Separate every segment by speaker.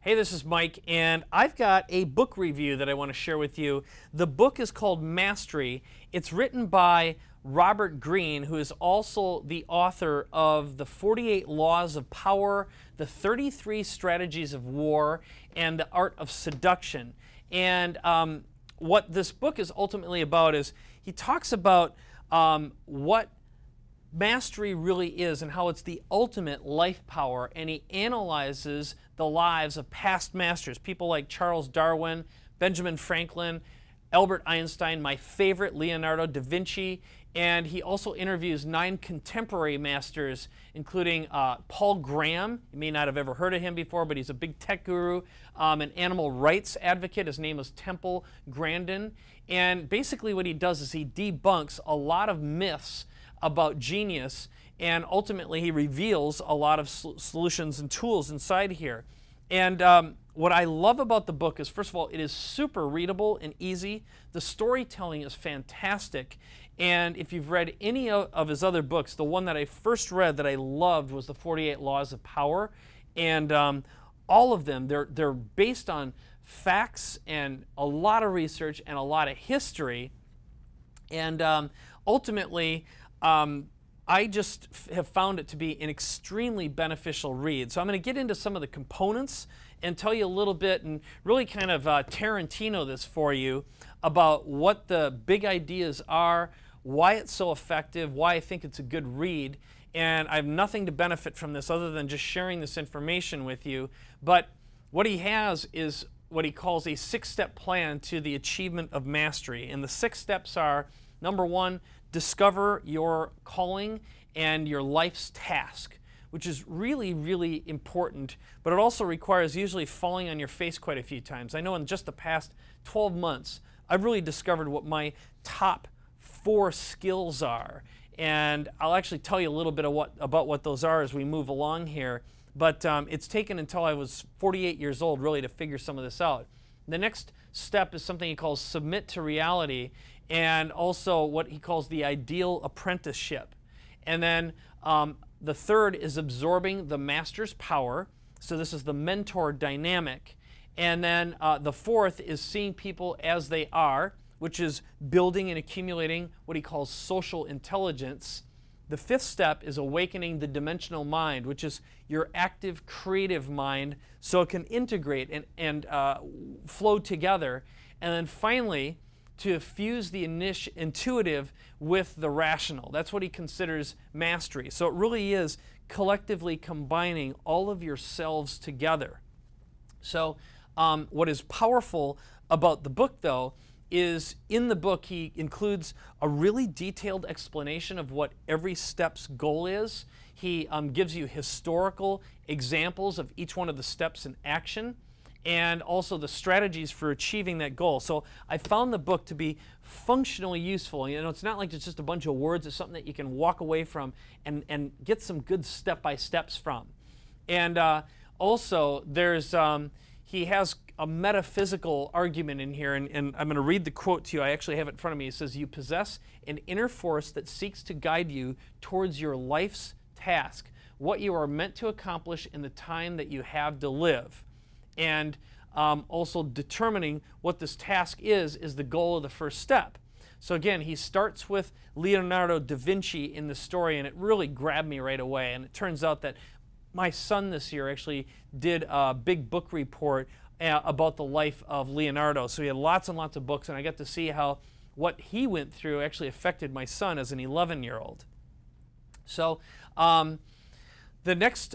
Speaker 1: Hey, this is Mike, and I've got a book review that I want to share with you. The book is called Mastery. It's written by Robert Greene, who is also the author of The 48 Laws of Power, The 33 Strategies of War, and The Art of Seduction. And what this book is ultimately about is he talks about what mastery really is and how it's the ultimate life power, and he analyzes the lives of past masters, people like Charles Darwin, Benjamin Franklin, Albert Einstein, my favorite, Leonardo da Vinci, and he also interviews 9 contemporary masters, including Paul Graham. You may not have ever heard of him before, but he's a big tech guru, an animal rights advocate. His name is Temple Grandin, and basically what he does is he debunks a lot of myths about genius, and ultimately he reveals a lot of solutions and tools inside here. And what I love about the book is, first of all, it is super readable and easy. The storytelling is fantastic, and if you've read any of his other books, the one that I first read that I loved was The 48 Laws of Power, and all of them, they're based on facts and a lot of research and a lot of history, and ultimately I just have found it to be an extremely beneficial read. So I'm going to get into some of the components and tell you a little bit and really kind of Tarantino this for you about what the big ideas are, why it's so effective, why I think it's a good read. And I have nothing to benefit from this other than just sharing this information with you. But what he has is what he calls a 6-step plan to the achievement of mastery. And the 6 steps are, number 1, discover your calling and your life's task, which is really, really important, but it also requires usually falling on your face quite a few times. I know in just the past 12 months, I've really discovered what my top 4 skills are, and I'll actually tell you a little bit about what those are as we move along here, but it's taken until I was 48 years old really to figure some of this out. The next step is something he calls submit to reality, and also what he calls the ideal apprenticeship. And then the third is absorbing the master's power. So this is the mentor dynamic. And then the fourth is seeing people as they are, which is building and accumulating what he calls social intelligence. The 5th step is awakening the dimensional mind, which is your active, creative mind, so it can integrate and flow together. And then finally, to fuse the intuitive with the rational. That's what he considers mastery. So it really is collectively combining all of yourselves together. So what is powerful about the book, though, is in the book he includes a really detailed explanation of what every step's goal is. He gives you historical examples of each one of the steps in action, and also the strategies for achieving that goal. So I found the book to be functionally useful. You know, it's not like it's just a bunch of words. It's something that you can walk away from and get some good step-by-steps from. And also there's, he has a metaphysical argument in here, and I'm going to read the quote to you. I actually have it in front of me. It says, "You possess an inner force that seeks to guide you towards your life's task, what you are meant to accomplish in the time that you have to live." And also determining what this task is the goal of the first step. So again, he starts with Leonardo da Vinci in the story, and it really grabbed me right away. And it turns out that my son this year actually did a big book report about the life of Leonardo. So he had lots and lots of books, and I got to see how what he went through actually affected my son as an 11-year-old. So the next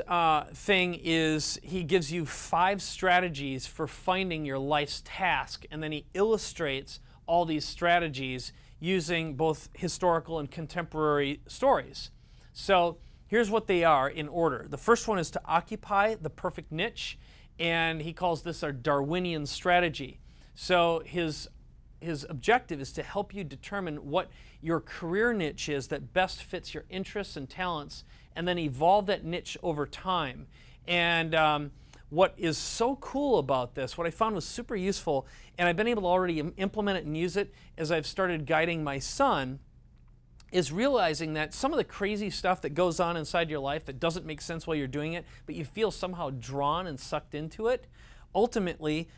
Speaker 1: thing is he gives you 5 strategies for finding your life's task, and then he illustrates all these strategies using both historical and contemporary stories. So here's what they are in order. The first one is to occupy the perfect niche, and he calls this our Darwinian strategy. So his objective is to help you determine what your career niche is that best fits your interests and talents, and then evolve that niche over time. And what is so cool about this, what I found was super useful, and I've been able to already implement it and use it as I've started guiding my son, is realizing that some of the crazy stuff that goes on inside your life that doesn't make sense while you're doing it, but you feel somehow drawn and sucked into it, ultimately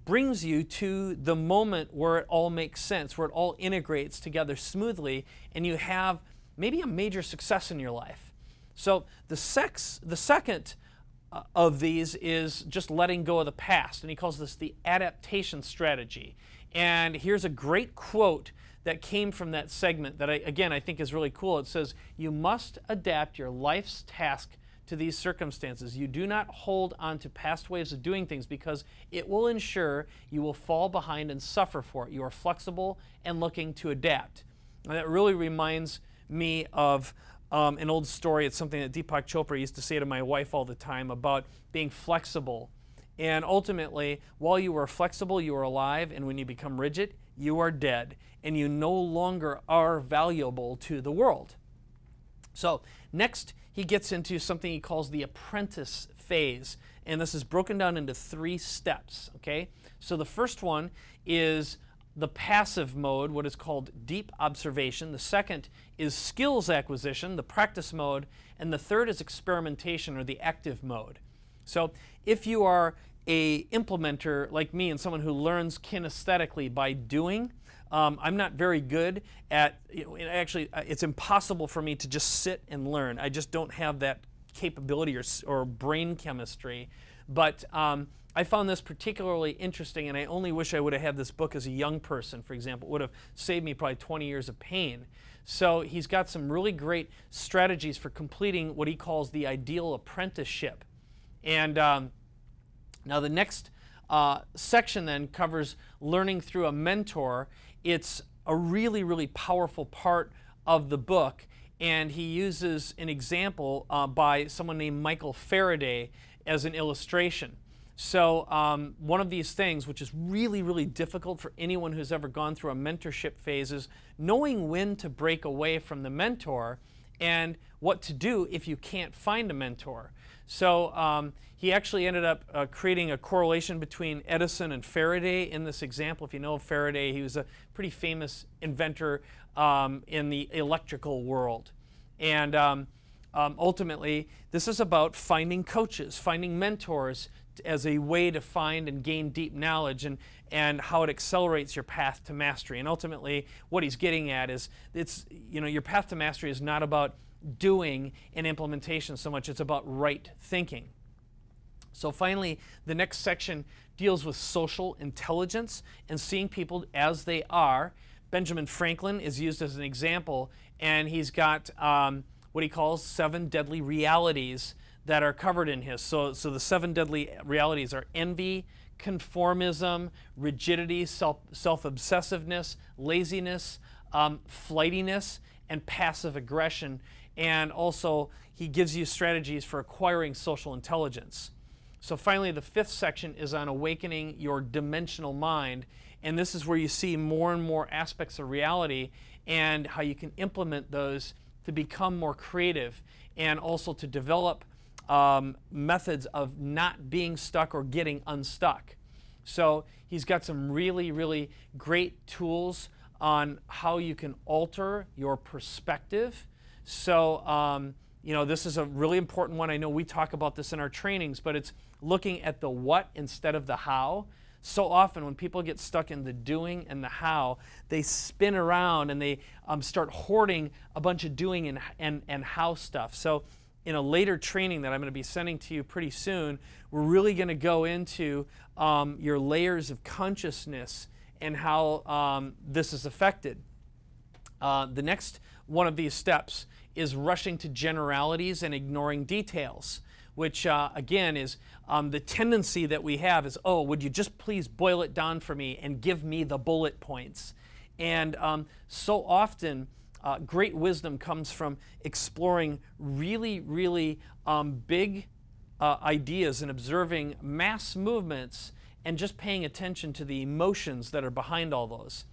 Speaker 1: brings you to the moment where it all makes sense, where it all integrates together smoothly, and you have maybe a major success in your life. So the second of these is just letting go of the past, and he calls this the adaptation strategy. And here's a great quote that came from that segment that I think is really cool. It says, "You must adapt your life's task to these circumstances. You do not hold on to past ways of doing things because it will ensure you will fall behind and suffer for it. You are flexible and looking to adapt." And that really reminds me of an old story. It's something that Deepak Chopra used to say to my wife all the time about being flexible. And ultimately, while you are flexible, you are alive, and when you become rigid, you are dead, and you no longer are valuable to the world. So next, he gets into something he calls the apprentice phase, and this is broken down into 3 steps, okay? So the first one is the passive mode, what is called deep observation. The second is skills acquisition, the practice mode, and the third is experimentation, or the active mode. So if you are a implementer like me and someone who learns kinesthetically by doing, I'm not very good at, actually it's impossible for me to just sit and learn. I just don't have that capability or brain chemistry. But I found this particularly interesting, and I only wish I would have had this book as a young person, for example. It would have saved me probably 20 years of pain. So he's got some really great strategies for completing what he calls the ideal apprenticeship. And now the next section then covers learning through a mentor. It's a really, really powerful part of the book, and he uses an example by someone named Michael Faraday as an illustration. So one of these things, which is really, really difficult for anyone who's ever gone through a mentorship phase, is knowing when to break away from the mentor and what to do if you can't find a mentor. So he actually ended up creating a correlation between Edison and Faraday in this example. If you know Faraday, he was a pretty famous inventor in the electrical world. And ultimately, this is about finding coaches, finding mentors as a way to find and gain deep knowledge, and how it accelerates your path to mastery. And ultimately, what he's getting at is, your path to mastery is not about doing and implementation so much, it's about right thinking. So finally, the next section deals with social intelligence and seeing people as they are. Benjamin Franklin is used as an example, and he's got what he calls 7 deadly realities that are covered in his. So the 7 deadly realities are envy, conformism, rigidity, self-obsessiveness, laziness, flightiness, and passive aggression. And also, he gives you strategies for acquiring social intelligence. So finally, the 5th section is on awakening your dimensional mind. And this is where you see more and more aspects of reality and how you can implement those to become more creative, and also to develop methods of not being stuck or getting unstuck. So he's got some really, really great tools on how you can alter your perspective. So, this is a really important one. I know we talk about this in our trainings, but it's looking at the what instead of the how. So often when people get stuck in the doing and the how, they spin around and they start hoarding a bunch of doing and how stuff. So in a later training that I'm going to be sending to you pretty soon, we're really going to go into your layers of consciousness and how this is affected. The next one of these steps is rushing to generalities and ignoring details, which again is the tendency that we have is, oh, would you just please boil it down for me and give me the bullet points? And so often great wisdom comes from exploring really, really big ideas and observing mass movements and just paying attention to the emotions that are behind all those.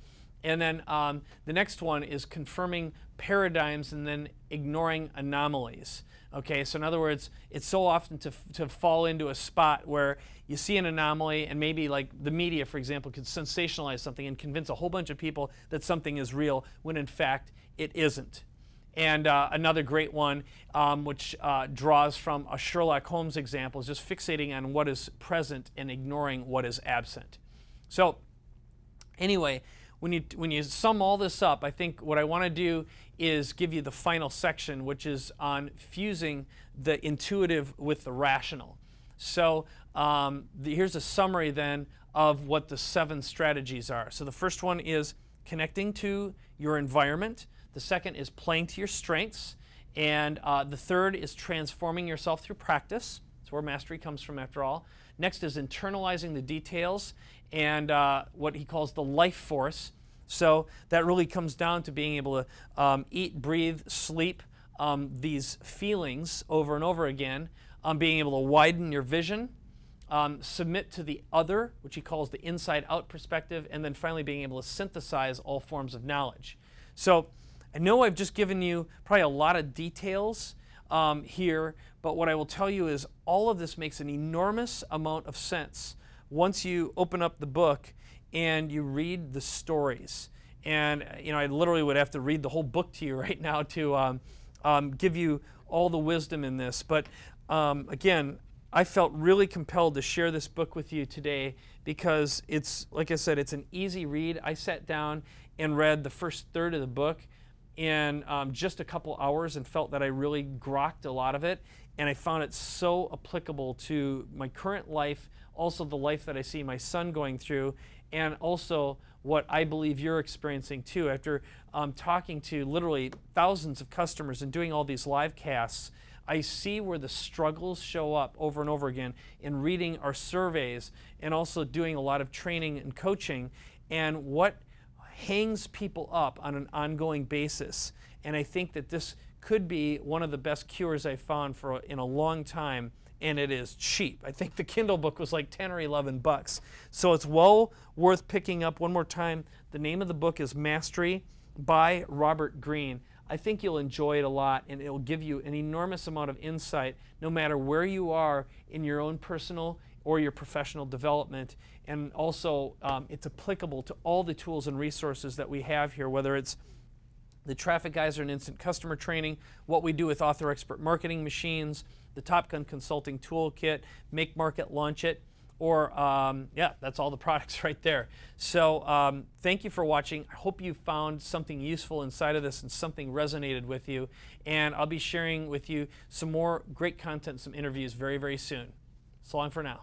Speaker 1: And then the next one is confirming paradigms and then ignoring anomalies. Okay, so in other words, it's so often to fall into a spot where you see an anomaly, and maybe like the media, for example, could sensationalize something and convince a whole bunch of people that something is real when in fact it isn't. And another great one, which draws from a Sherlock Holmes example, is just fixating on what is present and ignoring what is absent. So anyway, when you sum all this up, I think what I want to do is give you the final section, which is on fusing the intuitive with the rational. So here's a summary then of what the 7 strategies are. So the first one is connecting to your environment. The second is playing to your strengths. And the third is transforming yourself through practice. That's where mastery comes from, after all. Next is internalizing the details and what he calls the life force. So that really comes down to being able to eat, breathe, sleep these feelings over and over again, being able to widen your vision, submit to the other, which he calls the inside-out perspective, and then finally being able to synthesize all forms of knowledge. So I know I've just given you probably a lot of details here, but what I will tell you is all of this makes an enormous amount of sense once you open up the book and you read the stories. And I literally would have to read the whole book to you right now to give you all the wisdom in this. But again, I felt really compelled to share this book with you today because it's, like I said, it's an easy read. I sat down and read the first third of the book in just a couple hours and felt that I really grokked a lot of it. And I found it so applicable to my current life, also the life that I see my son going through, and also what I believe you're experiencing too. After talking to literally thousands of customers and doing all these live casts, I see where the struggles show up over and over again in reading our surveys and also doing a lot of training and coaching, and what hangs people up on an ongoing basis. And I think that this could be one of the best cures I've found in a long time, and it is cheap. I think the Kindle book was like 10 or 11 bucks. So it's well worth picking up. One more time, the name of the book is Mastery by Robert Greene. I think you'll enjoy it a lot, and it will give you an enormous amount of insight no matter where you are in your own personal or your professional development. And also, it's applicable to all the tools and resources that we have here, whether it's the Traffic Geyser and Instant Customer Training, what we do with Author Expert Marketing Machines, the Top Gun Consulting Toolkit, Make, Market, Launch It, or, yeah, that's all the products right there. So thank you for watching. I hope you found something useful inside of this and something resonated with you. And I'll be sharing with you some more great content, some interviews very, very soon. So long for now.